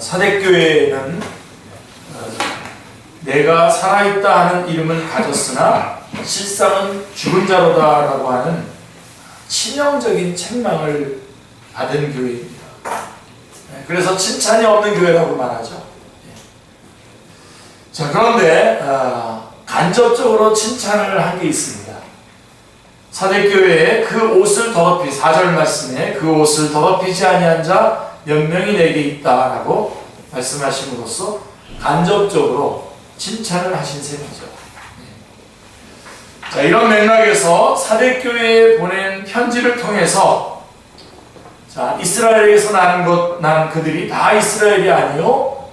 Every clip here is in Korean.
사대교회는 내가 살아있다 하는 이름을 가졌으나 실상은 죽은 자로다 라고 하는 치명적인 책망을 받은 교회입니다. 그래서 칭찬이 없는 교회라고 말하죠. 자, 그런데 간접적으로 칭찬을 한 게 있습니다. 사대교회에 그 옷을 더럽히 4절 말씀에 그 옷을 더럽히지 아니한 자 몇 명이 내게 있다라고 말씀하심으로써 간접적으로 칭찬을 하신 셈이죠. 자, 이런 맥락에서 사대교회에 보낸 편지를 통해서 자, 이스라엘에게서 난 그들이 다 이스라엘이 아니요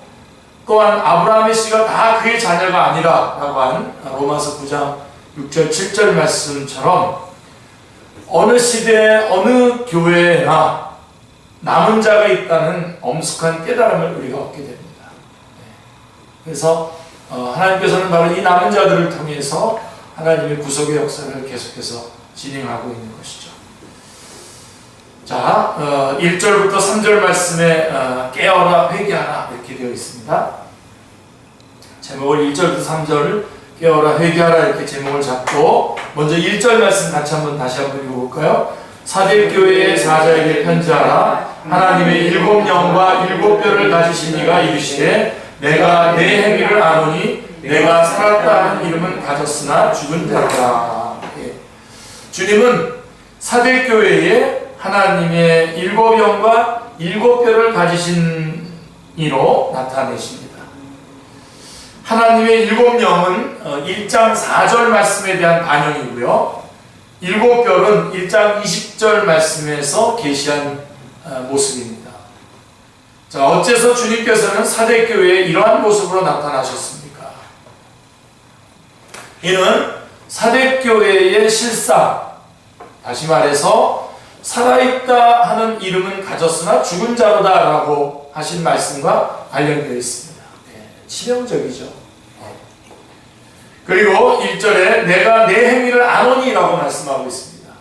또한 아브라함의 씨가 다 그의 자녀가 아니라 라고 한 로마서 9장 6절 7절 말씀처럼 어느 시대에 어느 교회에나 남은 자가 있다는 엄숙한 깨달음을 우리가 얻게 됩니다. 그래서 하나님께서는 바로 이 남은 자들을 통해서 하나님의 구속의 역사를 계속해서 진행하고 있는 것이죠. 자, 1절부터 3절 말씀에 깨어라 회개하라 이렇게 되어 있습니다. 제목을 1절부터 3절을 깨어라 회개하라 이렇게 제목을 잡고 먼저 1절 말씀 같이 다시 한번 읽어볼까요? 사대교회의 사자에게 편지하라. 하나님의 7 영과 7 뼈를 가지신 이가 이르시되 내가 내 행위를 아노니 내가 살았다 하는 이름은 가졌으나 죽은 자라. 주님은 사대교회에 하나님의 7 영과 7 뼈를 가지신 이로 나타내십니다. 하나님의 7 영은 1장 4절 말씀에 대한 반영이고요. 7 뼈는 1장 20절 말씀에서 계시한 모습입니다. 자, 어째서 주님께서는 사대교회에 이러한 모습으로 나타나셨습니까? 이는 사대교회의 실상, 다시 말해서 살아있다 하는 이름은 가졌으나 죽은 자로다 라고 하신 말씀과 관련되어 있습니다. 치명적이죠. 그리고 1절에 내가 내 행위를 아노니 라고 말씀하고 있습니다.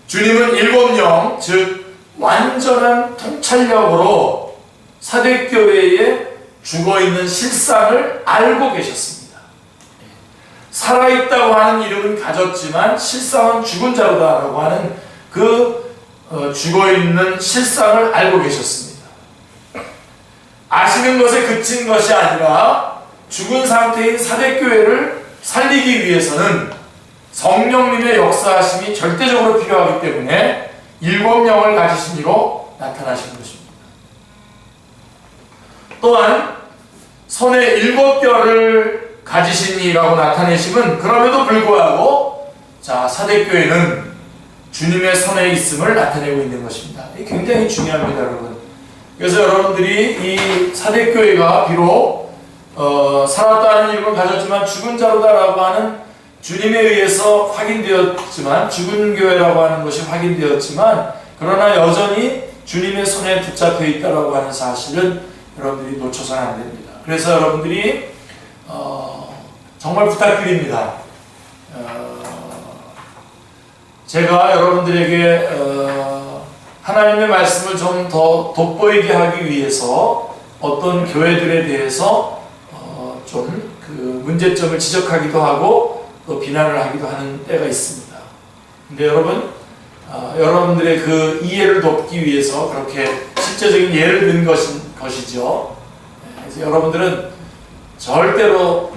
주님은 7 영, 즉 완전한 통찰력으로 사대교회에 죽어있는 실상을 알고 계셨습니다. 살아있다고 하는 이름은 가졌지만 실상은 죽은 자로다라고 하는 그 죽어있는 실상을 알고 계셨습니다. 아시는 것에 그친 것이 아니라 죽은 상태인 사대교회를 살리기 위해서는 성령님의 역사하심이 절대적으로 필요하기 때문에 7 영을 가지신 이로 나타나신 것입니다. 또한 손에 7 뼈를 가지신 이라고 나타내심은 그럼에도 불구하고 자, 사대교회는 주님의 손에 있음을 나타내고 있는 것입니다. 이게 굉장히 중요합니다, 여러분. 그래서 여러분들이 이 사대교회가 비록 살았다는 이름을 가졌지만 죽은 자로다라고 하는 주님에 의해서 확인되었지만 죽은 교회라고 하는 것이 확인되었지만 그러나 여전히 주님의 손에 붙잡혀 있다라고 하는 사실은 여러분들이 놓쳐서는 안 됩니다. 그래서 여러분들이 정말 부탁드립니다. 제가 여러분들에게 하나님의 말씀을 좀 더 돋보이게 하기 위해서 어떤 교회들에 대해서 좀 그 문제점을 지적하기도 하고 또 비난을 하기도 하는 때가 있습니다. 근데 여러분, 여러분들의 그 이해를 돕기 위해서 그렇게 실제적인 예를 든 것이죠. 그래서 여러분들은 절대로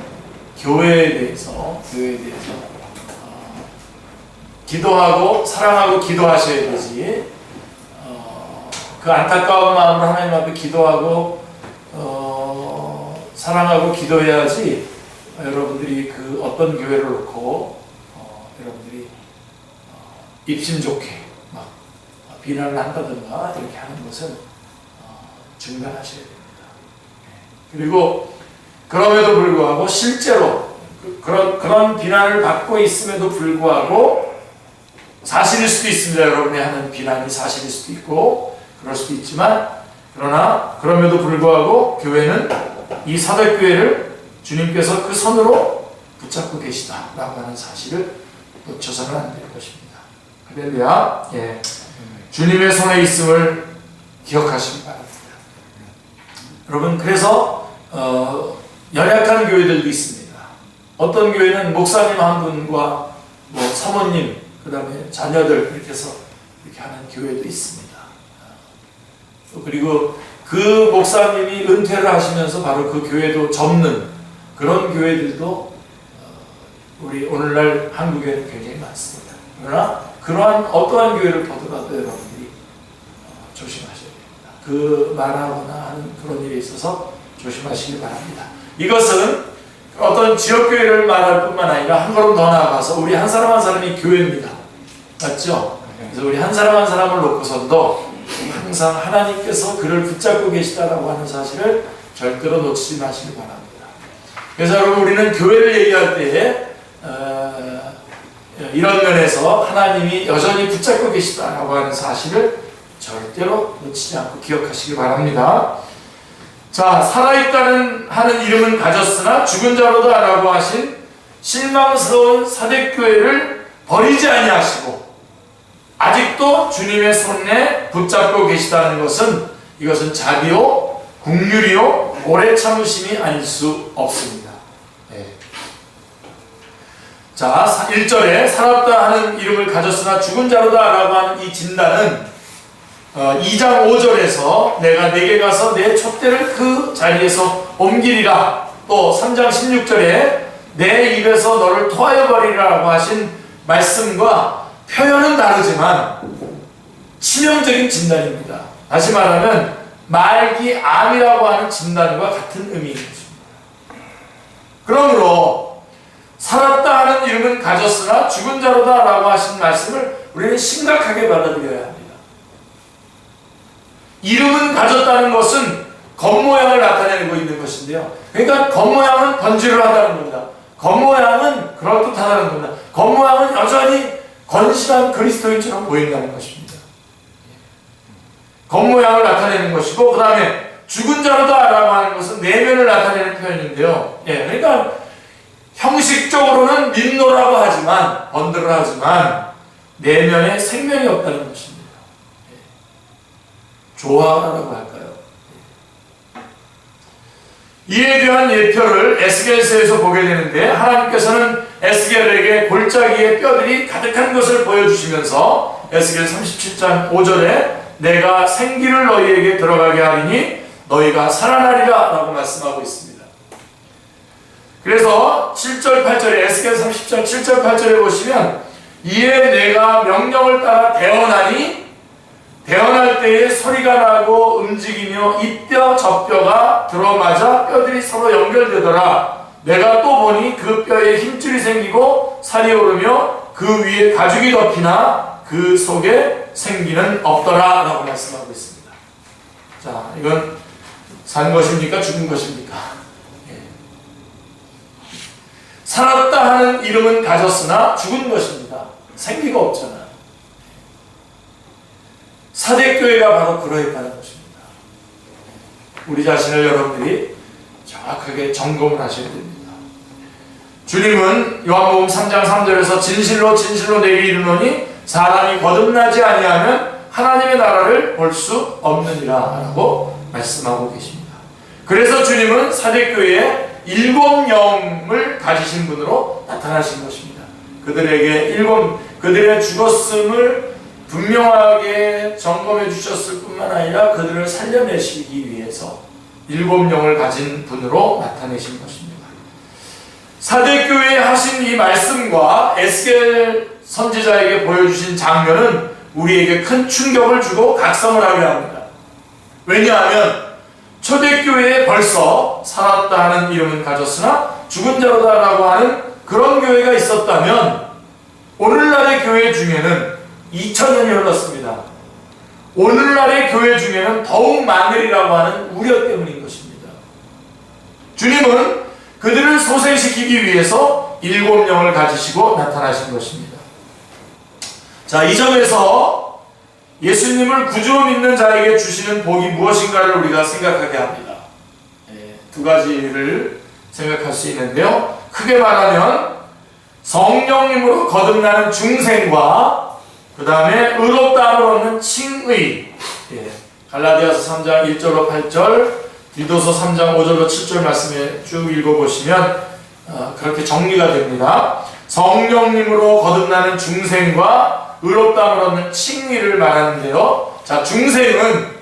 교회에 대해서 기도하고 사랑하고 기도하셔야 되지. 그 안타까운 마음으로 하나님 앞에 기도하고 사랑하고 기도해야지. 여러분들이 그 어떤 교회를 놓고 여러분들이 입심 좋게 막 비난을 한다든가 이렇게 하는 것은 중단하셔야 됩니다. 그리고 그럼에도 불구하고 실제로 그런 비난을 받고 있음에도 불구하고 사실일 수도 있습니다. 여러분이 하는 비난이 사실일 수도 있고 그럴 수도 있지만 그러나 그럼에도 불구하고 교회는 이 사대교회를 주님께서 그 손으로 붙잡고 계시다라고 하는 사실을 놓쳐서는 안 될 것입니다. 할렐루야. 예. 주님의 손에 있음을 기억하시기 바랍니다. 여러분, 그래서 연약한 교회들도 있습니다. 어떤 교회는 목사님 한 분과 뭐 사모님, 그 다음에 자녀들 이렇게 해서 이렇게 하는 교회도 있습니다. 그리고 그 목사님이 은퇴를 하시면서 바로 그 교회도 접는 그런 교회들도 우리 오늘날 한국에는 굉장히 많습니다. 그러나 그러한 어떠한 교회를 보더라도 여러분들이 조심하셔야 됩니다. 그 말하거나 하는 그런 일에 있어서 조심하시기 바랍니다. 이것은 어떤 지역교회를 말할 뿐만 아니라 한 걸음 더 나아가서 우리 한 사람 한 사람이 교회입니다. 맞죠? 그래서 우리 한 사람 한 사람을 놓고서도 항상 하나님께서 그를 붙잡고 계시다라고 하는 사실을 절대로 놓치지 마시기 바랍니다. 그래서 여러분, 우리는 교회를 얘기할 때에 이런 면에서 하나님이 여전히 붙잡고 계시다라고 하는 사실을 절대로 놓치지 않고 기억하시기 바랍니다. 자, 살아있다는 하는 이름은 가졌으나 죽은 자로다라고 하신 실망스러운 사대교회를 버리지 아니하시고 아직도 주님의 손에 붙잡고 계시다는 것은 이것은 자비요, 긍휼이요, 오래 참으심이 아닐 수 없습니다. 네. 자, 1절에 살았다 하는 이름을 가졌으나 죽은 자로다 라고 하는 이 진단은 2장 5절에서 내가 내게 가서 내 촛대를 그 자리에서 옮기리라, 또 3장 16절에 내 입에서 너를 토하여 버리리라고 하신 말씀과 표현은 다르지만 치명적인 진단입니다. 다시 말하면 말기암이라고 하는 진단과 같은 의미인 것입니다. 그러므로 살았다 하는 이름은 가졌으나 죽은 자로다 라고 하신 말씀을 우리는 심각하게 받아들여야 합니다. 이름은 가졌다는 것은 겉모양을 나타내고 있는 것인데요. 그러니까 겉모양은 번지르르하다는 겁니다. 겉모양은 그럴듯하다는 겁니다. 겉모양은 여전히 건실한 그리스도인처럼 보인다는 것입니다. 겉모양을 나타내는 것이고, 그 다음에 죽은 자로다 라고 하는 것은 내면을 나타내는 표현인데요. 그러니까 형식적으로는 민노라고 하지만, 번들하지만 내면에 생명이 없다는 것입니다. 조화라고 할까요? 이에 대한 예표를 에스겔서에서 보게 되는데, 하나님께서는 에스겔에게 골짜기에 뼈들이 가득한 것을 보여주시면서 에스겔 37장 5절에 내가 생기를 너희에게 들어가게 하리니 너희가 살아나리라 라고 말씀하고 있습니다. 그래서 7절 8절에 에스겔 30장 7절 8절에 보시면 이에 내가 명령을 따라 대언하니 대언할 때에 소리가 나고 움직이며 이 뼈 저 뼈가 들어맞아 뼈들이 서로 연결되더라. 내가 또 보니 그 뼈에 힘줄이 생기고 살이 오르며 그 위에 가죽이 덮이나 그 속에 생기는 없더라 라고 말씀하고 있습니다. 자, 이건 산 것입니까? 죽은 것입니까? 살았다 하는 이름은 가졌으나 죽은 것입니다. 생기가 없잖아요. 사대교회가 바로 그러했다는 것입니다. 우리 자신을 여러분들이 정확하게 점검을 하셔야 됩니다. 주님은 요한복음 3장 3절에서 진실로 진실로 내게 이르노니 사람이 거듭나지 아니하면 하나님의 나라를 볼 수 없느니라 라고 말씀하고 계십니다. 그래서 주님은 사대교회에 7 영을 가지신 분으로 나타나신 것입니다. 그들의 죽었음을 분명하게 점검해 주셨을 뿐만 아니라 그들을 살려내시기 위해서 7 영을 가진 분으로 나타내신 것입니다. 사대교회에 하신 이 말씀과 에스겔 선지자에게 보여주신 장면은 우리에게 큰 충격을 주고 각성을 하게 합니다. 왜냐하면 초대교회에 벌써 살았다 하는 이름은 가졌으나 죽은 자로다 라고 하는 그런 교회가 있었다면 오늘날의 교회 중에는 2000년이 흘렀습니다. 오늘날의 교회 중에는 더욱 많으리라고 하는 우려 때문인 것입니다. 주님은 그들을 소생시키기 위해서 7 영을 가지시고 나타나신 것입니다. 자, 이 점에서 예수님을 구주 믿는 자에게 주시는 복이 무엇인가를 우리가 생각하게 합니다. 2가지를 생각할 수 있는데요. 크게 말하면 성령님으로 거듭나는 중생과 그 다음에 의롭다함을 얻는 칭의, 갈라디아서 3장 1절로 8절, 디도서 3장 5절로 7절 말씀에 쭉 읽어보시면 그렇게 정리가 됩니다. 성령님으로 거듭나는 중생과 의롭다함을 얻는 칭의를 말하는데요. 자, 중생은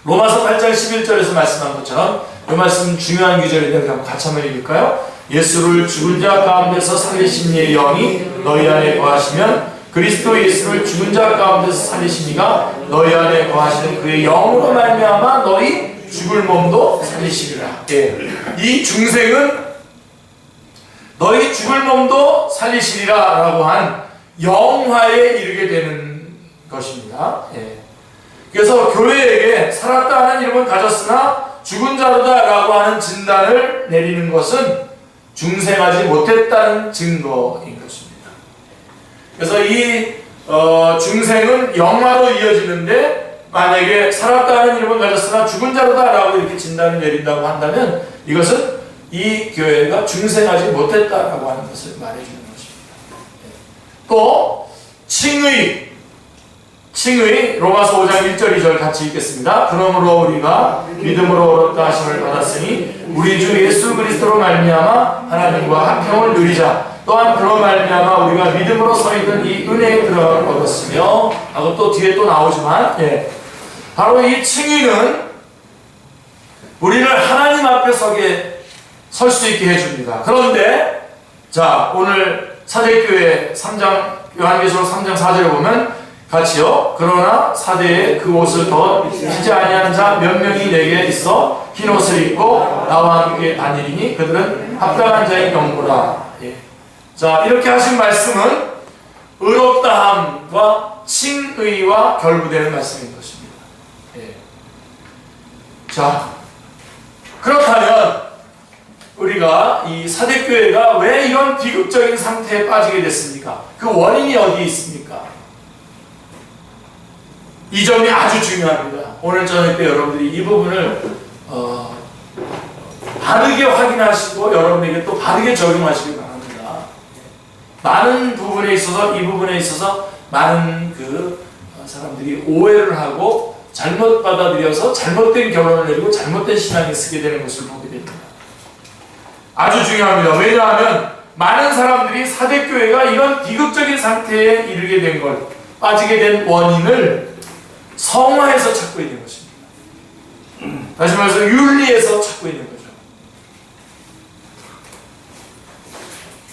로마서 8장 11절에서 말씀한 것처럼 이 말씀 중요한 구절인데 그럼 같이 한번 읽을까요? 예수를 죽은 자 가운데서 살리신 이의 영이 너희 안에 거하시면 그리스도 예수를 죽은 자 가운데서 살리신 이가 너희 안에 거하시는 그의 영으로 말미암아 너희 죽을 몸도 살리시리라. 예. 이 중생은 너희 죽을 몸도 살리시리라 라고 한 영화에 이르게 되는 것입니다. 예. 그래서 교회에게 살았다 하는 이름은 가졌으나 죽은 자로다 라고 하는 진단을 내리는 것은 중생하지 못했다는 증거인 것입니다. 그래서 이 중생은 영화로 이어지는데 만약에 살았다 하는 이름은 가졌으나 죽은 자로다 라고 이렇게 진단을 내린다고 한다면 이것은 이 교회가 중생하지 못했다라고 하는 것을 말해주는 것입니다. 또 칭의 로마서 5장 1절 2절 같이 읽겠습니다. 그러므로 우리가 믿음으로 얻었다 하심을 받았으니 우리 주 예수 그리스도로 말미암아 하나님과 화평을 누리자. 또한 그로 말미암아 우리가 믿음으로 서 있는 이 은혜에 들어감을 얻었으며 하고 또 뒤에 또 나오지만 바로 이 칭의는 우리를 하나님 앞에 설 수 있게 해줍니다. 그런데 자, 오늘 사대교회 3장 요한계시록 3장 4절에 보면 같이요. 그러나 사대에 그 옷을 더 입지 아니하는 자 몇 명이 내게 있어 흰 옷을 입고 나와 함께 다니리니 그들은 합당한 자의 경고라. 자, 이렇게 하신 말씀은 의롭다함과 칭의와 결부되는 말씀인 것입니다. 자, 그렇다면 우리가 이 사대교회가 왜 이런 비극적인 상태에 빠지게 됐습니까? 그 원인이 어디에 있습니까? 이 점이 아주 중요합니다. 오늘 저녁 때 여러분들이 이 부분을 바르게 확인하시고 여러분에게 또 바르게 적용하시기 바랍니다. 많은 부분에 있어서 이 부분에 있어서 많은 사람들이 오해를 하고 잘못 받아들여서 잘못된 결론을 내리고 잘못된 신앙에 쓰게 되는 것을 보게 됩니다. 아주 중요합니다. 왜냐하면 많은 사람들이 사대교회가 이런 비극적인 상태에 이르게 된 것, 빠지게 된 원인을 성화에서 찾고 있는 것입니다. 다시 말해서 윤리에서 찾고 있는 거죠.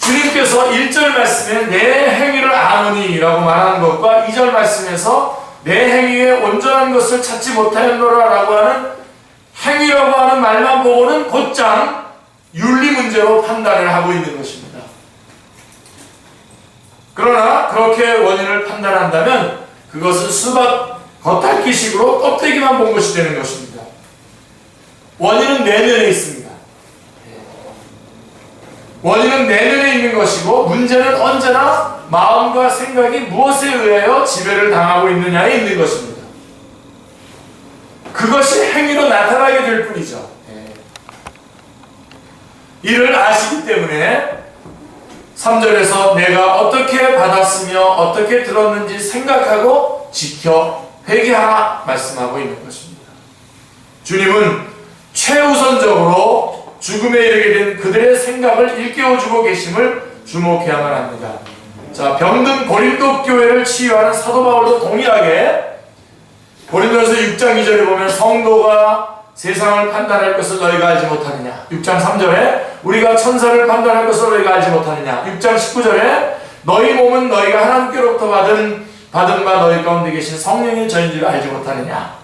주님께서 1절 말씀에 내 행위를 아노니 라고 말하는 것과 2절 말씀에서 내 행위에 온전한 것을 찾지 못하였노라 라고 하는 행위라고 하는 말만 보고는 곧장 윤리 문제로 판단을 하고 있는 것입니다. 그러나 그렇게 원인을 판단한다면 그것은 수박 겉핥기식으로 껍데기만 본 것이 되는 것입니다. 원인은 내면에 있습니다. 원인은 내면에 있는 것이고 문제는 언제나 마음과 생각이 무엇에 의하여 지배를 당하고 있느냐에 있는 것입니다. 그것이 행위로 나타나게 될 뿐이죠. 이를 아시기 때문에 3절에서 내가 어떻게 받았으며 어떻게 들었는지 생각하고 지켜 회개하라 말씀하고 있는 것입니다. 주님은 최우선적으로 죽음에 이르게 된 그들의 생각을 일깨워주고 계심을 주목해야만 합니다. 자, 병든 고린도 교회를 치유하는 사도 바울도 동일하게 고린도전서 6장 2절에 보면 성도가 세상을 판단할 것을 너희가 알지 못하느냐. 6장 3절에 우리가 천사를 판단할 것을 너희가 알지 못하느냐. 6장 19절에 너희 몸은 너희가 하나님께로부터 받은 바 너희 가운데 계신 성령의 전인지를 알지 못하느냐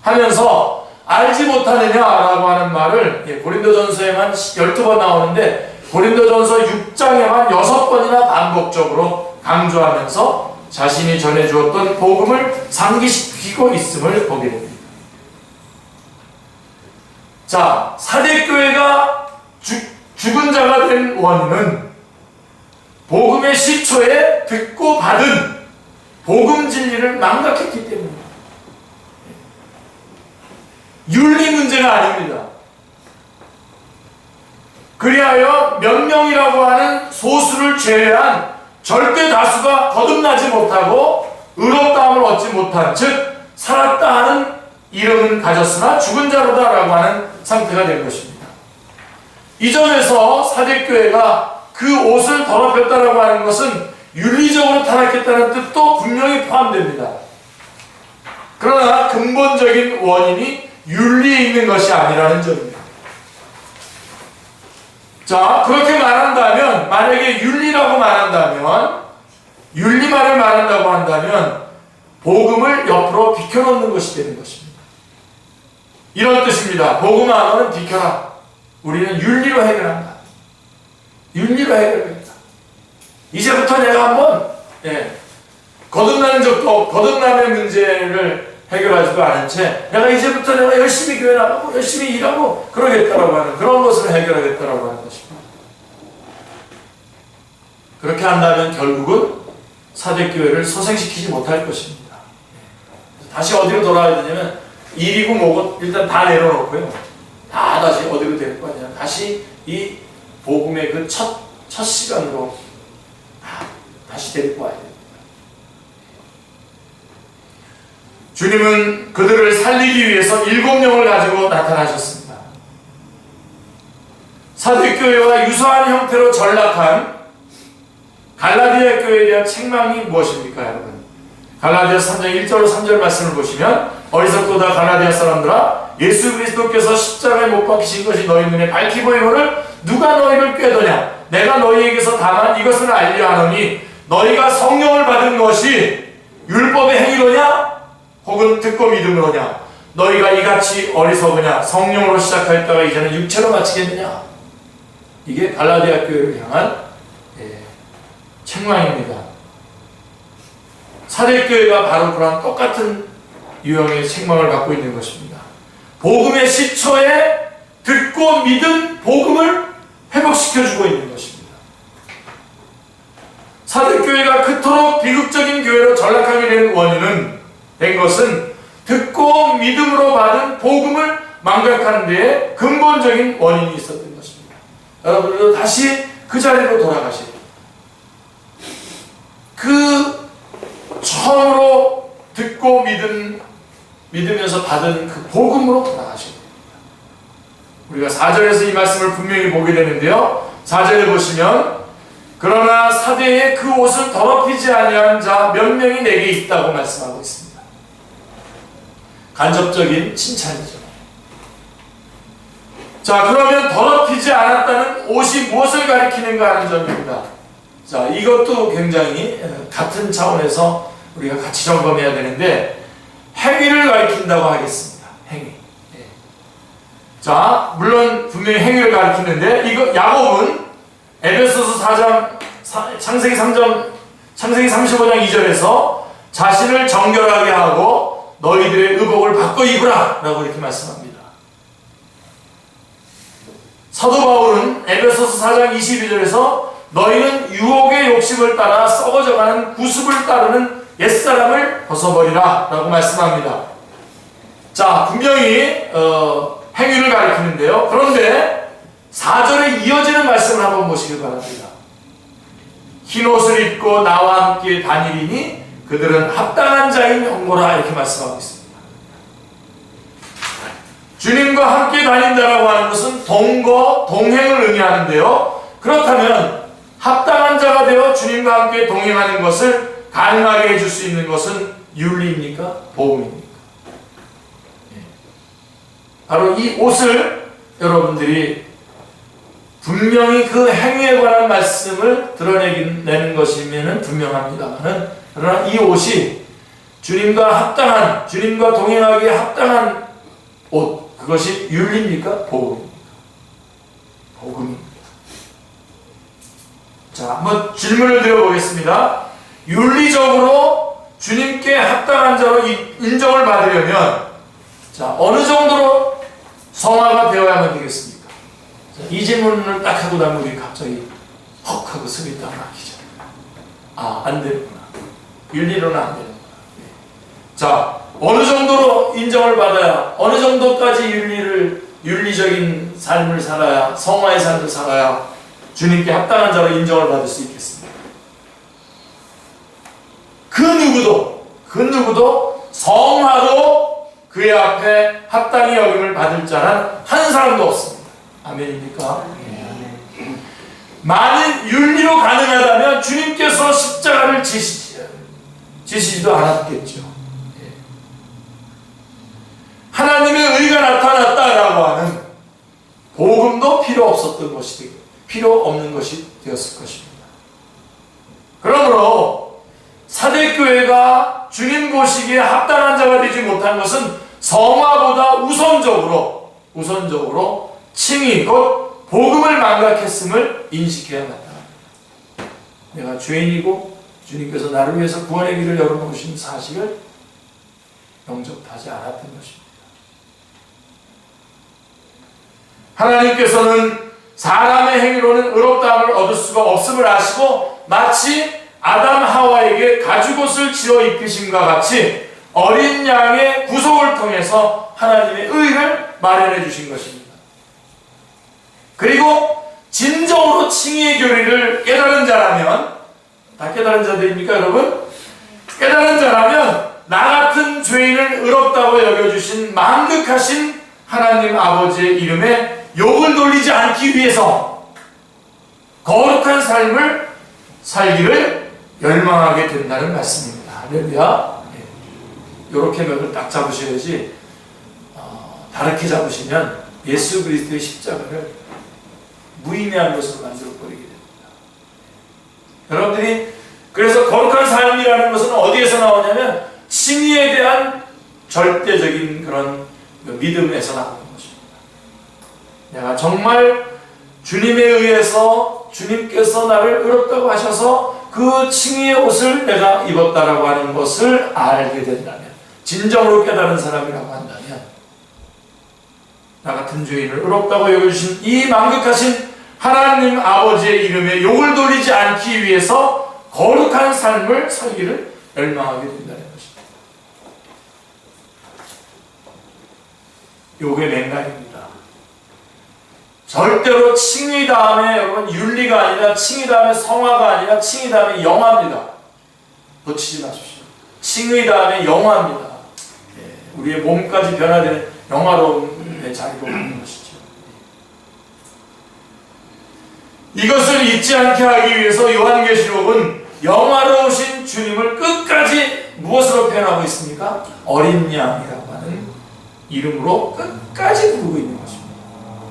하면서 알지 못하느냐라고 하는 말을 고린도전서에만 12번 나오는데 고린도전서 6장에만 6번이나 반복적으로 강조하면서 자신이 전해주었던 복음을 상기시키고 있음을 보게 됩니다. 자, 사대교회가 죽은 자가 된 원인은 복음의 시초에 듣고 받은 복음 진리를 망각했기 때문입니다. 윤리 문제가 아닙니다. 그리하여 몇 명이라고 하는 소수를 제외한 절대 다수가 거듭나지 못하고 의롭다함을 얻지 못한, 즉 살았다 하는 이름은 가졌으나 죽은 자로다라고 하는 상태가 된 것입니다. 이 점에서 사대교회가 그 옷을 더럽혔다라고 하는 것은 윤리적으로 타락했다는 뜻도 분명히 포함됩니다. 그러나 근본적인 원인이 윤리에 있는 것이 아니라는 점입니다. 자, 그렇게 말한다면, 만약에 윤리라고 말한다면, 윤리만을 말한다고 한다면 복음을 옆으로 비켜놓는 것이 되는 것입니다. 이런 뜻입니다. 복음 안어는 비켜라. 우리는 윤리로 해결한다. 윤리로 해결합니다. 이제부터 내가 한번 거듭나는 적도 거듭남의 문제를 해결하지도 않은 채 내가 열심히 교회 나가고 열심히 일하고 그러겠다라고 하는 그런 것을 해결하겠다라고 하는 것입니다. 그렇게 한다면 결국은 사대교회를 소생시키지 못할 것입니다. 다시 어디로 돌아가야 되냐면 일이고 뭐고 일단 다 내려놓고요. 다 다시 어디로 데리고 가냐. 다시 이 복음의 그 첫 시간으로 다시 데리고 와야 됩니다. 주님은 그들을 살리기 위해서 7명을 가지고 나타나셨습니다. 사대교회와 유사한 형태로 전락한 갈라디아 교회에 대한 책망이 무엇입니까, 여러분? 갈라디아 3장 1절로 3절 말씀을 보시면 어리석도다 갈라디아 사람들아 예수 그리스도께서 십자가에 못 박히신 것이 너희 눈에 밝히 보이거늘 누가 너희를 꾀도냐 내가 너희에게서 다만 이것을 알려 하노니 너희가 성령을 받은 것이 율법의 행위로냐 혹은 듣고 믿음으로냐 너희가 이같이 어리석으냐 성령으로 시작하였다가 이제는 육체로 마치겠느냐. 이게 갈라디아 교회를 향한 책망입니다. 사대교회가 바로 그런 똑같은 유형의 책망을 받고 있는 것입니다. 복음의 시초에 듣고 믿은 복음을 회복시켜주고 있는 것입니다. 사대교회가 그토록 비극적인 교회로 전락하게 된 것은 듣고 믿음으로 받은 복음을 망각하는 데에 근본적인 원인이 있었던 것입니다. 여러분들도 다시 그 자리로 돌아가시고 그 처음으로 듣고 믿으면서 받은 그 복음으로 돌아가시고 우리가 4절에서 이 말씀을 분명히 보게 되는데요. 4절에 보시면 그러나 사대에 그 옷을 더럽히지 아니한 자 몇 명이 내게 있다고 말씀하고 있습니다. 간접적인 칭찬이죠. 자, 그러면 더럽히지 않았다는 옷이 무엇을 가리키는가 하는 점입니다. 자, 이것도 굉장히 같은 차원에서 우리가 같이 점검해야 되는데 행위를 가리킨다고 하겠습니다. 행위. 자, 물론 분명히 행위를 가리키는데 이거 야곱은 에베소서 4장 창세기 35장 2절에서 자신을 정결하게 하고 너희들의 의복을 바꿔 입으라 라고 이렇게 말씀합니다. 사도 바울은 에베소서 4장 22절에서 너희는 유혹의 욕심을 따라 썩어져가는 구습을 따르는 옛사람을 벗어버리라 라고 말씀합니다. 자, 분명히 행위를 가리키는데요. 그런데 4절에 이어지는 말씀을 한번 보시길 바랍니다. 흰옷을 입고 나와 함께 다니리니 그들은 합당한 자인 형모라 이렇게 말씀하고 있습니다. 주님과 함께 다닌다라고 하는 것은 동거, 동행을 의미하는데요. 그렇다면 합당한 자가 되어 주님과 함께 동행하는 것을 가능하게 해줄 수 있는 것은 윤리입니까? 복음입니까? 바로 이 옷을 여러분들이 분명히 그 행위에 관한 말씀을 드러내는 것이면 분명합니다만 그러나 이 옷이 주님과 합당한, 주님과 동행하기에 합당한 옷, 그것이 윤리입니까? 복음입니까? 복음입니다. 자, 한번 질문을 드려보겠습니다. 윤리적으로 주님께 합당한 자로 인정을 받으려면 자, 어느 정도로 성화가 되어야만 되겠습니까? 자, 이 질문을 딱 하고 나면 우리 갑자기 헉 하고 숨이 딱 막히죠. 아, 안 되는구나. 윤리로는 안 되는구나. 네. 자, 어느 정도로 인정을 받아야, 어느 정도까지 윤리적인 삶을 살아야, 성화의 삶을 살아야 주님께 합당한 자로 인정을 받을 수 있겠습니다. 그 누구도 성화로 그의 앞에 합당히 여김을 받을 자란 한 사람도 없습니다. 아멘입니까? 만일 윤리로 가능하다면 주님께서 십자가를 지시지도 않았겠죠. 하나님의 의가 나타났다라고 하는 복음도 필요 없었던 것이 되고 필요 없는 것이 되었을 것입니다. 그러므로 사대교회가 주님 보시기에 합당한 자가 되지 못한 것은 성화보다 우선적으로 칭의 곧 복음을 망각했음을 인식해야 마땅합니다. 내가 죄인이고 주님께서 나를 위해서 구원의 길을 열어놓으신 사실을 영접하지 않았던 것입니다. 하나님께서는 사람의 행위로는 의롭다함을 얻을 수가 없음을 아시고 마치 아담 하와에게 가죽옷을 지어 입히심과 같이 어린 양의 구속을 통해서 하나님의 의를 마련해 주신 것입니다. 그리고 진정으로 칭의의 교리를 깨달은 자라면, 다 깨달은 자들입니까 여러분? 깨달은 자라면 나 같은 죄인을 의롭다고 여겨주신 만극하신 하나님 아버지의 이름에 욕을 돌리지 않기 위해서 거룩한 삶을 살기를 열망하게 된다는 말씀입니다. 할렐루야. 이렇게 맥을 딱 잡으셔야지 다르게 잡으시면 예수 그리스도의 십자가를 무의미한 것으로 만들어버리게 됩니다. 여러분들이 그래서 거룩한 삶이라는 것은 어디에서 나오냐면 칭의에 대한 절대적인 그런 믿음에서 나오는 것입니다. 내가 정말 주님에 의해서 주님께서 나를 의롭다고 하셔서 그 칭의의 옷을 내가 입었다라고 하는 것을 알게 된다면, 진정으로 깨달은 사람이라고 한다면, 나 같은 죄인을 의롭다고 여겨주신 이 만극하신 하나님 아버지의 이름에 욕을 돌리지 않기 위해서 거룩한 삶을 살기를 열망하게 된다는 것입니다. 욕의 맥락입니다. 절대로 칭의 다음에 여러분 윤리가 아니라 칭의 다음에 성화가 아니라 칭의 다음에 영화입니다. 놓치지 마십시오. 칭의 다음에 영화입니다. 우리의 몸까지 변화되는 영화로움의 자리로 있는 것이죠. 이것을 잊지 않게 하기 위해서 요한계시록은 영화로우신 주님을 끝까지 무엇으로 표현하고 있습니까? 어린 양이라고 하는 이름으로 끝까지 부르고 있는 것입니다.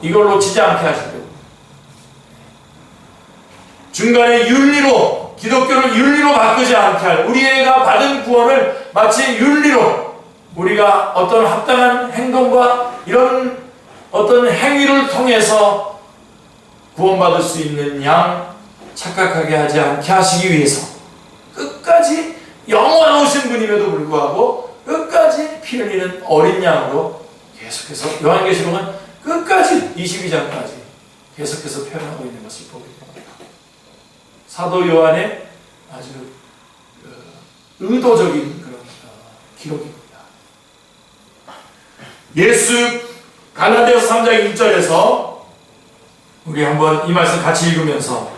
이걸 놓치지 않게 하시려고. 중간에 윤리로, 기독교를 윤리로 바꾸지 않게 할, 우리가 받은 구원을 마치 윤리로, 우리가 어떤 합당한 행동과 이런 어떤 행위를 통해서 구원받을 수 있는 양 착각하게 하지 않게 하시기 위해서 끝까지 영원하신 분임에도 불구하고 끝까지 피 흘리는 어린 양으로 계속해서 요한계시록은 끝까지 22장까지 계속해서 표현하고 있는 것을 보게 됩니다. 사도 요한의 아주 의도적인 그런 기록입니다. 예수 갈라디아서 3장 1절에서 우리 한번 이 말씀 같이 읽으면서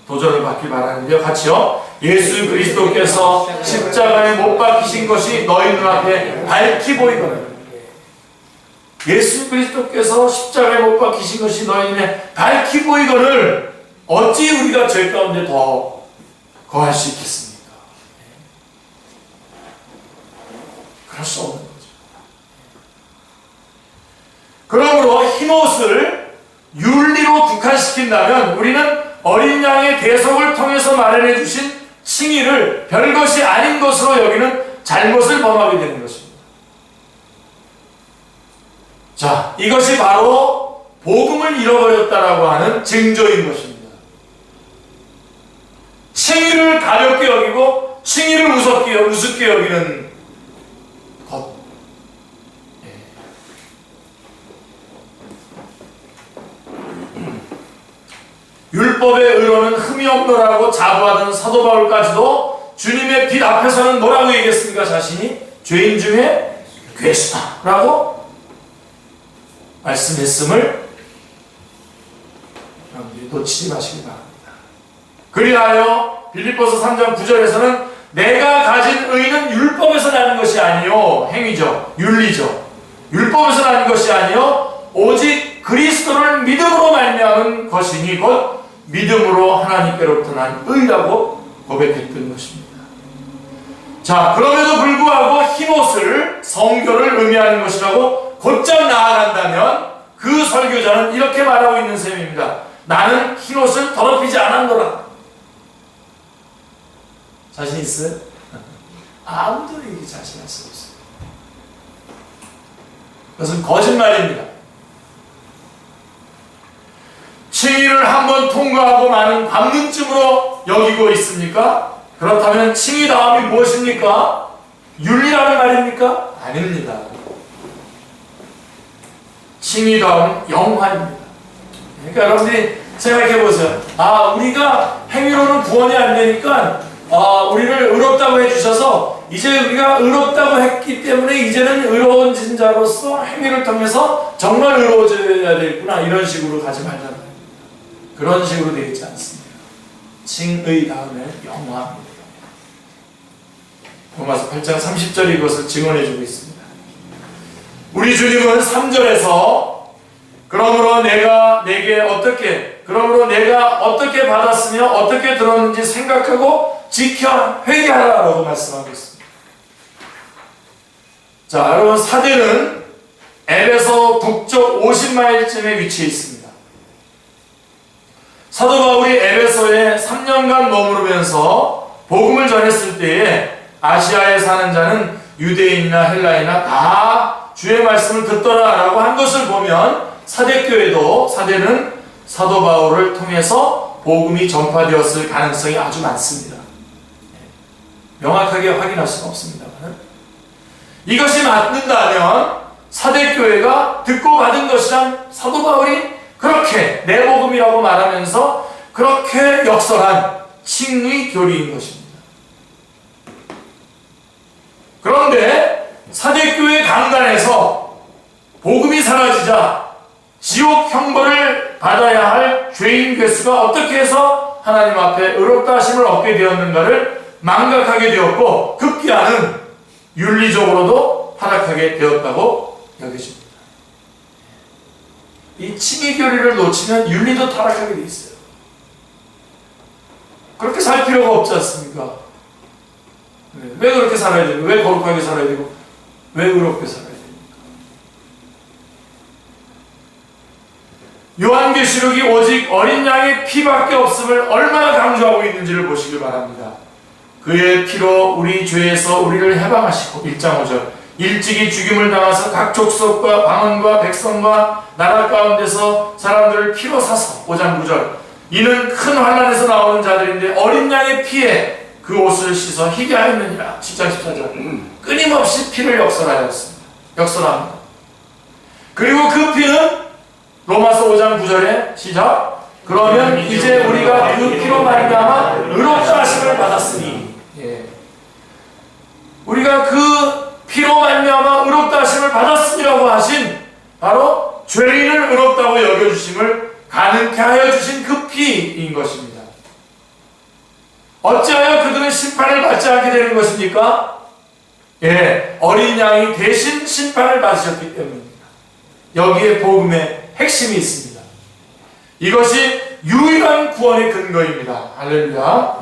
도전을 받길 바라는데요. 같이요. 예수 그리스도께서 십자가에 못 박히신 것이 너희 눈앞에 밝히 보이거늘. 예수 그리스도께서 십자가에 못 박히신 것이 너희 눈에 밝히 보이거늘 어찌 우리가 죄 가운데 더 거할 수 있겠습니까? 그럴 수 없는 거죠. 그러므로 흰옷을 윤리로 국한시킨다면 우리는 어린 양의 대속을 통해서 마련해 주신 칭의를 별것이 아닌 것으로 여기는 잘못을 범하게 되는 것입니다. 자, 이것이 바로 복음을 잃어버렸다라고 하는 징조인 것입니다. 칭의를 가볍게 여기고 칭의를 우습게 여기는 것. 율법의 의로는 흠이 없노라고 자부하던 사도 바울까지도 주님의 빛 앞에서는 뭐라고 얘기했습니까? 자신이 죄인 중에 괴수다라고 말씀했음을 여러분들이 놓치지 마시기 바랍니다. 그리하여 빌립보서 3장 9절에서는 내가 가진 의는 율법에서 나는 것이 아니요 행위죠, 윤리죠. 율법에서 난 것이 아니요 오직 그리스도를 믿음으로 말미암은 것이니 곧 믿음으로 하나님께로부터 난 의라고 고백했던 것입니다. 자, 그럼에도 불구하고 흰옷을 성교를 의미하는 것이라고 곧장 나아간다면 그 설교자는 이렇게 말하고 있는 셈입니다. 나는 흰옷을 더럽히지 않았노라. 자신 있어요? 아무도 이게 자신할 수 없어요. 그것은 거짓말입니다. 칭의를 한번 통과하고 마는 관문증으로 여기고 있습니까? 그렇다면 칭의 다음이 무엇입니까? 윤리라는 말입니까? 아닙니다. 칭의 다음은 영화입니다. 그러니까 여러분들이 생각해 보세요. 우리가 행위로는 구원이 안 되니까 우리를 의롭다고 해주셔서 이제 우리가 의롭다고 했기 때문에 이제는 의로워진 자로서 행위를 통해서 정말 의로워져야 되겠구나, 이런 식으로 가지 말자는 말입니다. 그런 식으로 되어 있지 않습니다. 칭의 다음에 영화입니다. 로마서 8장 30절이 이것을 증언해주고 있습니다. 우리 주님은 3절에서 그러므로 내가 어떻게 받았으며 어떻게 들었는지 생각하고 지켜 회개하라라고 말씀하고 있습니다. 자, 여러분, 사대는 에베소 북쪽 50마일쯤에 위치해 있습니다. 사도 바울이 에베소에 3년간 머무르면서 복음을 전했을 때에 아시아에 사는 자는 유대인이나 헬라이나 다 주의 말씀을 듣더라라고 한 것을 보면 사대는 사도 바울을 통해서 복음이 전파되었을 가능성이 아주 많습니다. 명확하게 확인할 수는 없습니다만 이것이 맞는다면 사대교회가 듣고 받은 것이란 사도 바울이 그렇게 내 복음이라고 말하면서 그렇게 역설한 칭의 교리인 것입니다. 그런데 사대교회 강단에서 복음이 사라지자 지옥 형벌을 받아야 할 죄인 괴수가 어떻게 해서 하나님 앞에 의롭다 하심을 얻게 되었는가를 망각하게 되었고 급기야는 윤리적으로도 타락하게 되었다고 여겨집니다. 이 칭의 교리를 놓치면 윤리도 타락하게 돼 있어요. 그렇게 살 필요가 없지 않습니까? 왜 그렇게 살아야 되고, 왜 거룩하게 살아야 되고, 왜 의롭게 살아야 됩니까? 요한계시록이 오직 어린 양의 피밖에 없음을 얼마나 강조하고 있는지를 보시길 바랍니다. 그의 피로 우리 죄에서 우리를 해방하시고 1장 5절 일찍이 죽임을 당하서 각 족속과 방언과 백성과 나라 가운데서 사람들을 피로 사서 5장 9절 이는 큰 환난에서 나오는 자들인데 어린 양의 피에 그 옷을 씻어 희게 하였느니라. 10장 14절 끊임없이 피를 역설합니다. 그리고 그 피는 로마서 5장 9절에 시작 그러면 이제 우리가 그 피로 말미암아 의롭다 하심을 받았으니 우리가 그 피로 말미암아 의롭다 하심을 받았으니라고 하신 바로 죄인을 의롭다고 여겨주심을 가능케 하여 주신 그 피인 것입니다. 어찌하여 그들은 심판을 받지 않게 되는 것입니까? 어린 양이 대신 심판을 받으셨기 때문입니다. 여기에 복음의 핵심이 있습니다. 이것이 유일한 구원의 근거입니다. 할렐루야.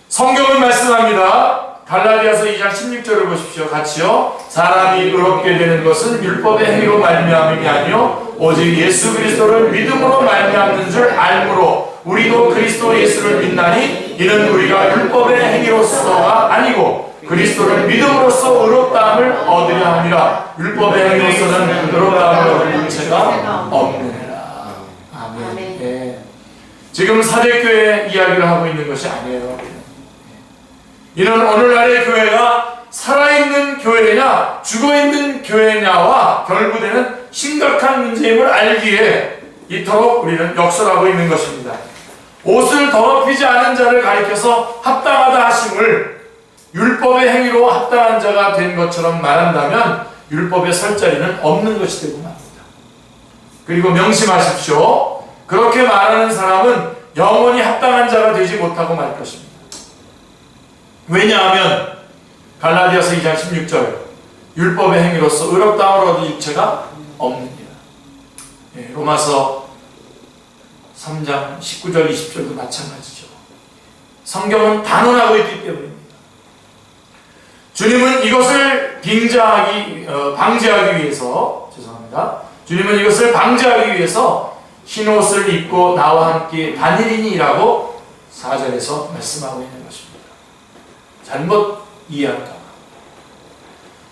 성경은 말씀합니다. 갈라디아서 2장 16절을 보십시오. 같이요. 사람이 의롭게 되는 것은 율법의 행위로 말미암음이 아니요 오직 예수 그리스도를 믿음으로 말미암는 줄 알므로 우리도 그리스도 예수를 믿나니 이는 우리가 율법의 행위로서가 아니고 그리스도를 믿음으로써 의롭다함을 얻으려 함이라. 율법의 행위로서는 의롭다함을 얻을 문제가 없느니라. 아멘. 지금 사대교회 이야기를 하고 있는 것이 아니에요. 이는 오늘날의 교회가 살아있는 교회냐 죽어있는 교회냐와 결부되는 심각한 문제임을 알기에 이토록 우리는 역설하고 있는 것입니다. 옷을 더럽히지 않은 자를 가리켜서 합당하다 하심을 율법의 행위로 합당한 자가 된 것처럼 말한다면 율법의 설 자리는 없는 것이 되고 맙니다. 그리고 명심하십시오. 그렇게 말하는 사람은 영원히 합당한 자가 되지 못하고 말 것입니다. 왜냐하면 갈라디아서 2장 16절 율법의 행위로서 의롭다함을 얻을 육체가 없느니라. 예, 로마서 3장 19절 20절도 마찬가지죠. 성경은 단언하고 있기 때문입니다. 주님은 이것을 방지하기 위해서 주님은 이것을 방지하기 위해서 흰옷을 입고 나와 함께 다니리니라고 4절에서 말씀하고 있는 것입니다. 잘못 이해할까?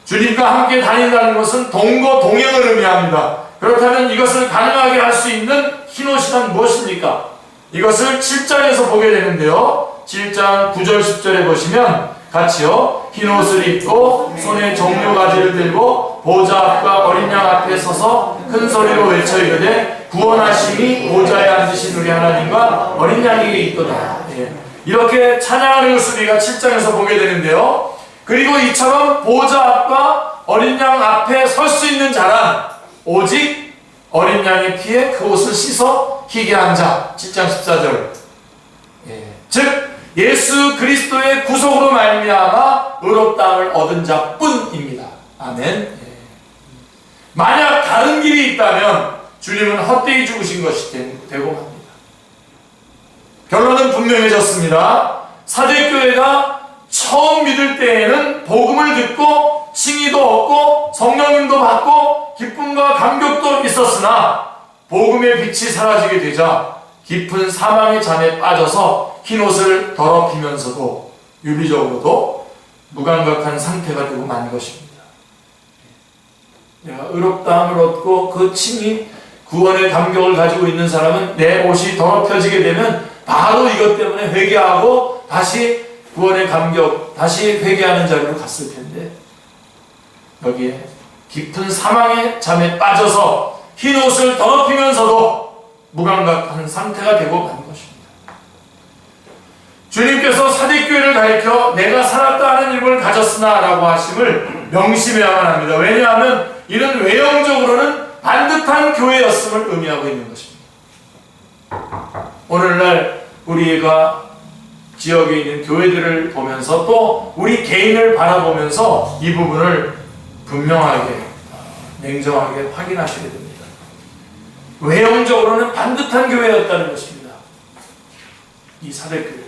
주님과 함께 다닌다는 것은 동거 동행을 의미합니다. 그렇다면 이것을 가능하게 할 수 있는 흰옷이란 무엇입니까? 이것을 7장에서 보게 되는데요. 7장 9절 10절에 보시면 같이요. 흰옷을 입고 손에 종려가지를 들고 보좌 앞과 어린 양 앞에 서서 큰 소리로 외쳐 이르되 구원하심이 보좌에 앉으신 우리 하나님과 어린 양에게 있도다. 예. 이렇게 찬양하는 것을 우리가 7장에서 보게 되는데요. 그리고 이처럼 보좌 앞과 어린 양 앞에 설 수 있는 자란 오직 어린 양의 피에 그 옷을 씻어 희게 한 자. 7장 14절. 예. 즉 예수 그리스도의 구속으로 말미암아 의롭다함을 얻은 자뿐입니다. 아멘. 예. 만약 다른 길이 있다면 주님은 헛되이 죽으신 것이 되고 맙니다. 결론은 분명해졌습니다. 사대교회가 처음 믿을 때에는 복음을 듣고 칭의도 얻고 성령님도 받고 기쁨과 감격도 있었으나 복음의 빛이 사라지게 되자 깊은 사망의 잠에 빠져서 흰옷을 더럽히면서도 윤리적으로도 무감각한 상태가 되고 만 것입니다. 내가 의롭다함을 얻고 그 칭의 구원의 감격을 가지고 있는 사람은 내 옷이 더럽혀지게 되면 바로 이것 때문에 회개하고 다시 구원의 감격, 다시 회개하는 자리로 갔을 텐데 여기에 깊은 사망의 잠에 빠져서 흰 옷을 더럽히면서도 무감각한 상태가 되고 만 것입니다. 주님께서 사대교회를 가리켜 내가 살았다 하는 이름을 가졌으나 라고 하심을 명심해야만 합니다. 왜냐하면 이는 외형적으로는 반듯한 교회였음을 의미하고 있는 것입니다. 오늘날 우리가 지역에 있는 교회들을 보면서 또 우리 개인을 바라보면서 이 부분을 분명하게 냉정하게 확인하시게 됩니다. 외형적으로는 반듯한 교회였다는 것입니다. 이 사대교회가.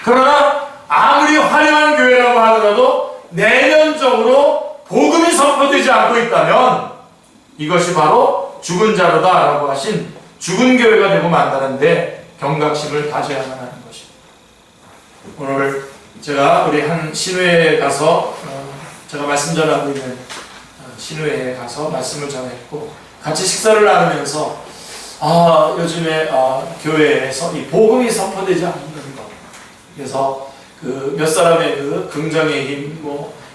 그러나 아무리 화려한 교회라고 하더라도 내면적으로 복음이 선포되지 않고 있다면 이것이 바로 죽은 자로다 라고 하신 죽은 교회가 되고 만다는데 경각심을 가져야만 하는 것입니다. 오늘 제가 우리 한 신회에 가서 제가 말씀 전하고 있는 신회에 가서 말씀을 전했고 같이 식사를 나누면서 요즘에 교회에서 이 복음이 선포되지 않는 것, 그래서 그 몇 사람의 그 긍정의 힘,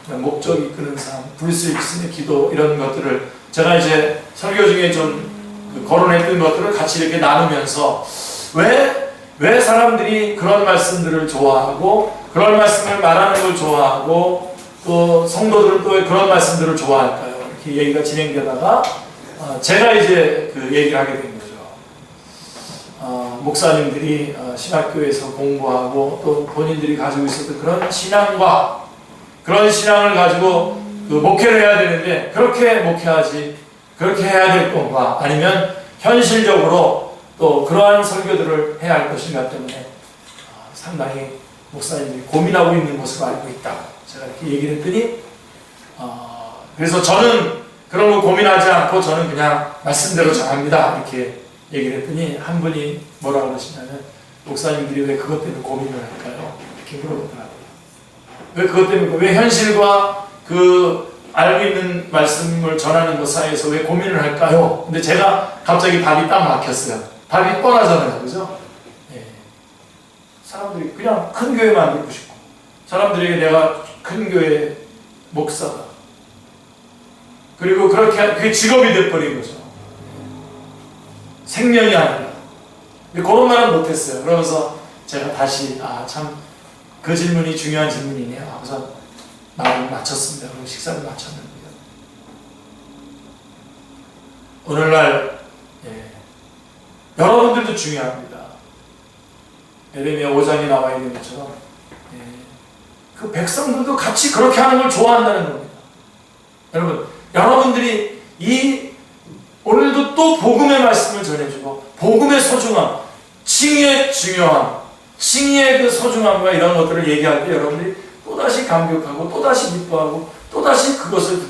목적이 이끄는 삶, 불수익신의 기도 이런 것들을 제가 이제 설교 중에 좀 거론했던 것들을 같이 이렇게 나누면서 왜 사람들이 그런 말씀들을 좋아하고 그런 말씀을 말하는 걸 좋아하고 또 성도들은 또 왜 그런 말씀들을 좋아할까요? 이렇게 얘기가 진행되다가 제가 이제 그 얘기를 하게 된 거죠. 목사님들이 신학교에서 공부하고 또 본인들이 가지고 있었던 그런 신앙과 그런 신앙을 가지고 그 목회를 해야 되는데 그렇게 그렇게 해야 될 건가 아니면 현실적으로 또 그러한 설교들을 해야 할 것인가 때문에 상당히 목사님들이 고민하고 있는 것으로 알고 있다. 제가 이렇게 얘기를 했더니 그래서 저는 그런 거 고민하지 않고 저는 그냥 말씀대로 전합니다. 이렇게 얘기를 했더니 한 분이 뭐라고 그러시냐면 목사님들이 왜 그것 때문에 고민을 할까요? 이렇게 물어보더라고요. 왜 그것 때문에 왜 현실과 그 알고 있는 말씀을 전하는 것 사이에서 왜 고민을 할까요? 근데 제가 갑자기 답이 딱 막혔어요. 답이 뻔하잖아요. 그죠? 예. 사람들이 그냥 큰 교회 만들고 싶고 사람들에게 내가 큰 교회 목사다. 그리고 그게 직업이 돼버린 거죠. 생명이 아니라. 그런 말은 못했어요. 그러면서 제가 다시 참 그 질문이 중요한 질문이네요 하고서 말을 마쳤습니다. 그리고 식사를 마쳤는데요. 오늘날 여러분들도 중요합니다. 에레미야 5장에 나와 있는 것처럼 그 백성들도 같이 그렇게 하는 걸 좋아한다는 겁니다. 여러분, 여러분들이 오늘도 또 복음의 말씀을 전해주고 복음의 소중함, 칭의의 중요함, 칭의의 그 소중함과 이런 것들을 얘기할 때 여러분들이 또다시 감격하고 또다시 기뻐하고 또다시 그것을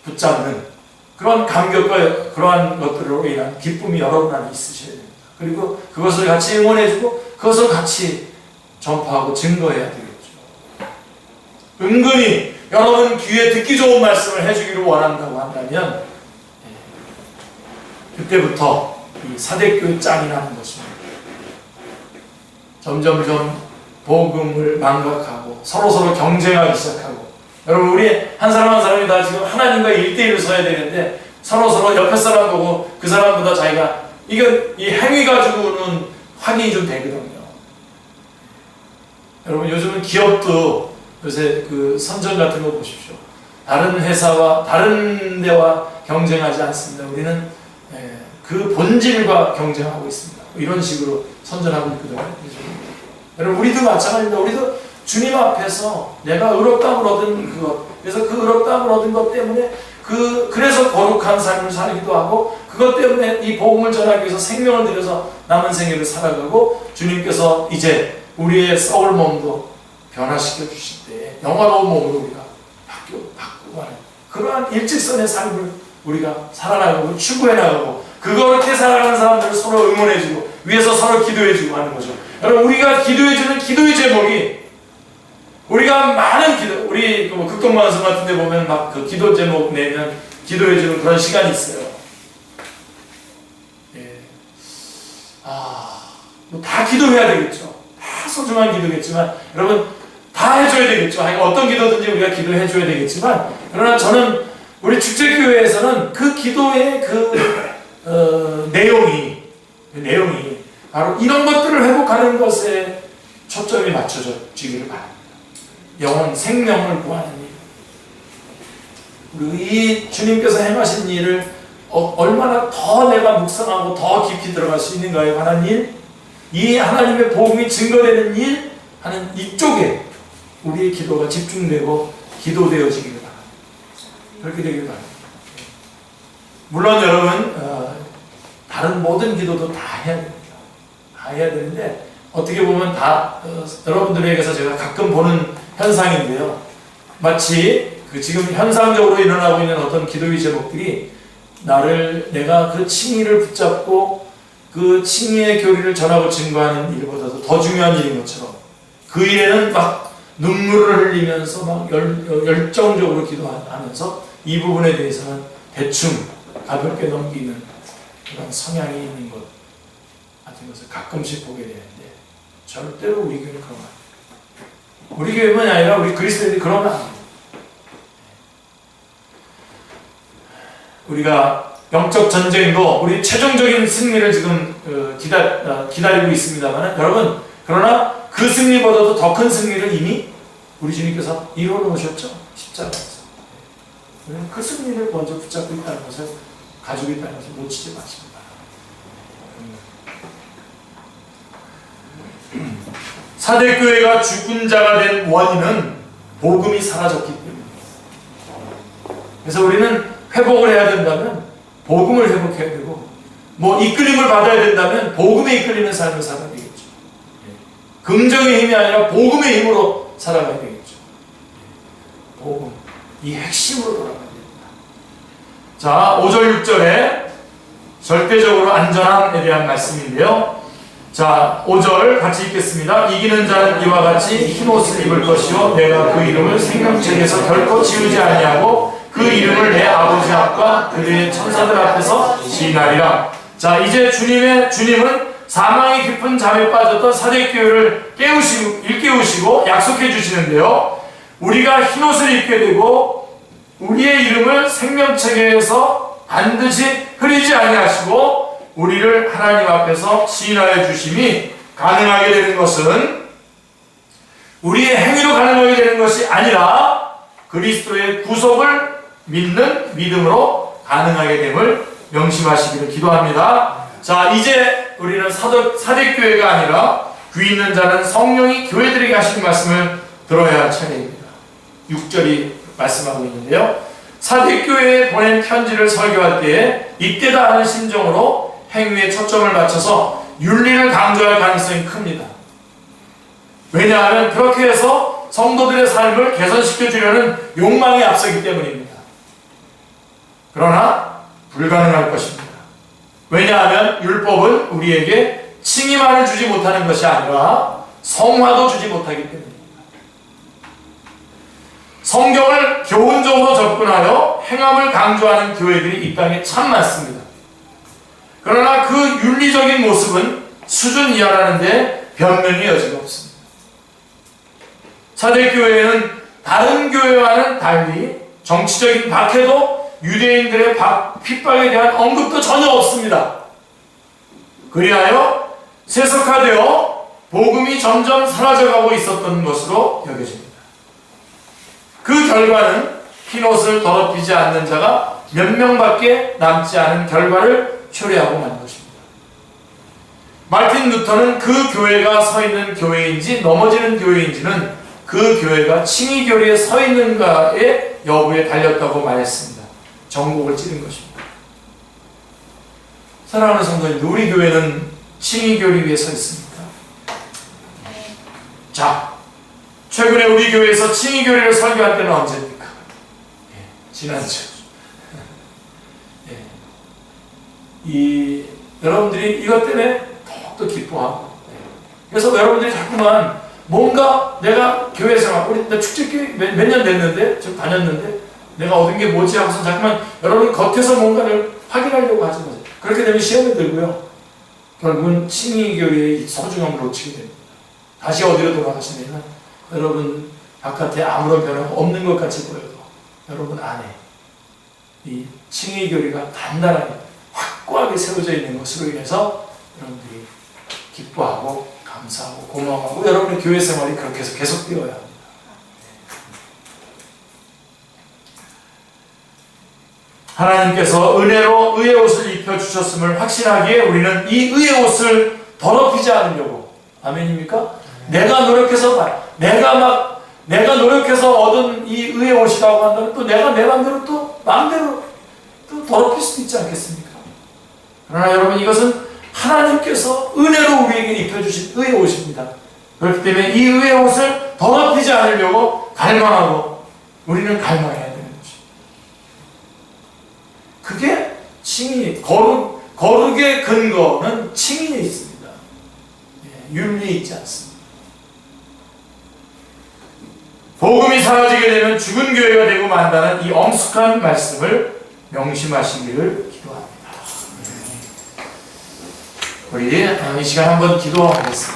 붙잡는 그런 감격과 그러한 것들로 인한 기쁨이 여러분 안에 있으셔야 됩니다. 그리고 그것을 같이 응원해주고 그것을 같이 전파하고 증거해야 되겠죠. 은근히 여러분 귀에 듣기 좋은 말씀을 해주기를 원한다고 한다면 그때부터 이 사대교회 짱이 나는 것입니다. 점점점 복음을 망각하고 서로서로 경쟁하기 시작하고, 여러분 우리 한 사람 한 사람이 다 지금 하나님과 1대1로 서야 되는데 서로서로 옆에 사람 보고 그 사람보다 자기가 이 행위 가지고는 확인이 좀 되거든요. 여러분 요즘은 기업도 요새 그 선전 같은 거 보십시오. 다른 회사와 다른 데와 경쟁하지 않습니다. 우리는 그 본질과 경쟁하고 있습니다. 이런 식으로 선전하고 있거든요. 여러분 우리도 마찬가지입니다. 우리도 주님 앞에서 내가 의롭다함을 얻은 그것, 그래서 그 의롭다함을 얻은 것 때문에 그래서 거룩한 삶을 살기도 하고, 그것 때문에 이 복음을 전하기 위해서 생명을 들여서 남은 생애를 살아가고, 주님께서 이제 우리의 썩을 몸도 변화시켜 주실 때 영화로운 몸으로 우리가 바꾸고 하는 그러한 일직선의 삶을 우리가 살아나가고 추구해 나가고, 그렇게 살아가는 사람들을 서로 응원해주고 위해서 서로 기도해주고 하는 거죠. 여러분 우리가 기도해주는 기도의 제목이, 우리가 많은 기도, 우리 극동방송 같은 데 보면 막 그 기도 제목 내면 기도해주는 그런 시간이 있어요. 예. 뭐 다 기도해야 되겠죠. 다 소중한 기도겠지만, 여러분 다 해줘야 되겠죠. 어떤 기도든지 우리가 기도해줘야 되겠지만, 그러나 저는 우리 축제교회에서는 그 기도의 내용이 바로 이런 것들을 회복하는 것에 초점이 맞춰지기를 바랍니다. 영혼, 생명을 구하는 일. 그리고 이 주님께서 행하신 일을 얼마나 더 내가 묵상하고 더 깊이 들어갈 수 있는가에 관한 일, 이 하나님의 복음이 증거되는 일 하는 이쪽에 우리의 기도가 집중되고 기도되어지기를 바랍니다. 그렇게 되기를 바랍니다. 물론 여러분 다른 모든 기도도 다 해야 됩니다. 다 해야 되는데, 어떻게 보면 다 여러분들에게서 제가 가끔 보는 현상인데요, 마치 지금 현상적으로 일어나고 있는 어떤 기도의 제목들이 내가 그 칭의를 붙잡고 그 칭의의 교리를 전하고 증거하는 일보다도 더 중요한 일인 것처럼, 그 일에는 막 눈물을 흘리면서 막 열정적으로 기도하면서 이 부분에 대해서는 대충 가볍게 넘기는 그런 성향이 있는 것 같은 것을 가끔씩 보게 되는데, 절대로 우리 교회는 그런 거 아닙니다. 우리 교회만이 아니라 우리 그리스도인들이 그러면 안 됩니다. 우리가 영적 전쟁도 우리 최종적인 승리를 지금 기다리고 있습니다만, 여러분 그러나 그 승리보다도 더 큰 승리를 이미 우리 주님께서 이루어 놓으셨죠. 십자가에서. 우리는 그 승리를 먼저 붙잡고 있다는 것을, 가지고 있다는 것을 놓치지 마십니다. 사대교회가 죽은 자가 된 원인은 복음이 사라졌기 때문입니다. 그래서 우리는 회복을 해야 된다면 복음을 회복해야 되고, 이끌림을 받아야 된다면 복음에 이끌리는 삶을 살아야 되겠죠. 긍정의 힘이 아니라 복음의 힘으로 살아가야 되겠죠. 복음, 이 핵심으로 돌아가야 됩니다. 자, 5절 6절에 절대적으로 안전함에 대한 말씀인데요. 자, 5절 같이 읽겠습니다. 이기는 자는 이와 같이 흰옷을 입을 것이요 내가 그 이름을 생명책에서 결코 지우지 아니하고 그 이름을 내 아버지 앞과 그들의 천사들 앞에서 시인하리라. 자, 이제 주님은 사망의 깊은 잠에 빠졌던 사대교회를 일깨우시고 약속해 주시는데요, 우리가 흰옷을 입게 되고 우리의 이름을 생명책에서 반드시 흐리지 아니하시고 우리를 하나님 앞에서 시인하여 주심이 가능하게 되는 것은 우리의 행위로 가능하게 되는 것이 아니라 그리스도의 구속을 믿는 믿음으로 가능하게 됨을 명심하시기를 기도합니다. 자, 이제 우리는 사대교회가 아니라 귀 있는 자는 성령이 교회들에게 하신 말씀을 들어야 할 차례입니다. 6절이 말씀하고 있는데요. 사대교회에 보낸 편지를 설교할 때에 이때다 하는 심정으로 행위에 초점을 맞춰서 윤리를 강조할 가능성이 큽니다. 왜냐하면 그렇게 해서 성도들의 삶을 개선시켜 주려는 욕망이 앞서기 때문입니다. 그러나 불가능할 것입니다. 왜냐하면 율법은 우리에게 칭의만을 주지 못하는 것이 아니라 성화도 주지 못하기 때문입니다. 성경을 교훈적으로 접근하여 행함을 강조하는 교회들이 이 땅에 참 많습니다. 그러나 그 윤리적인 모습은 수준 이하라는데 변명의 여지가 없습니다. 사대교회는 다른 교회와는 달리 정치적인 박해도 유대인들의 핍박에 대한 언급도 전혀 없습니다. 그리하여 세속화되어 복음이 점점 사라져가고 있었던 것으로 여겨집니다. 그 결과는 흰옷을 더럽히지 않는 자가 몇 명밖에 남지 않은 결과를 초래하고 만 것입니다. 마르틴 루터는 그 교회가 서 있는 교회인지 넘어지는 교회인지는 그 교회가 칭의교리에 서 있는가의 여부에 달렸다고 말했습니다. 전곡을 찌른 것입니다. 사랑하는 성도님, 우리 교회는 칭의교리 위에 서 있습니까? 자, 최근에 우리 교회에서 칭의교리를 설교할 때는 언제입니까? 지난주. 여러분들이 이것 때문에 더욱더 기뻐하고, 그래서 여러분들이 자꾸만 뭔가 내가 교회에서 우리 축제교회 몇 년 됐는데 좀 다녔는데 내가 얻은 게 뭐지 하고서 자꾸만 여러분 겉에서 뭔가를 확인하려고 하지 마세요. 그렇게 되면 시험에 들고요, 결국은 칭의교리의 소중함을 놓치게 됩니다. 다시 어디로 돌아가시냐면 여러분 바깥에 아무런 변화가 없는 것 같이 보여도 여러분 안에 이 칭의교리가 단단하게 확고하게 세워져 있는 것으로 인해서 여러분들이 기뻐하고 감사하고 고마워하고 여러분의 교회 생활이 그렇게 해서 계속되어야 합니다. 하나님께서 은혜로 의의 옷을 입혀주셨음을 확신하기에 우리는 이 의의 옷을 더럽히지 않으려고, 아멘입니까? 내가 노력해서 내가 노력해서 얻은 이 의의 옷이라고 한다면 또 내가 내 마음대로 또 더럽힐 수도 있지 않겠습니까? 그러나 여러분, 이것은 하나님께서 은혜로 우리에게 입혀주신 의의 옷입니다. 그렇기 때문에 이 의의 옷을 더럽히지 않으려고 갈망하고 우리는 갈망해야 되는 것입니다. 그게 칭의, 거룩의 근거는 칭의에 있습니다. 윤리에 있지 않습니다. 복음이 사라지게 되면 죽은 교회가 되고 만다는 이 엄숙한 말씀을 명심하시기를 기도합니다. 우리 이 시간 한번 기도하겠습니다.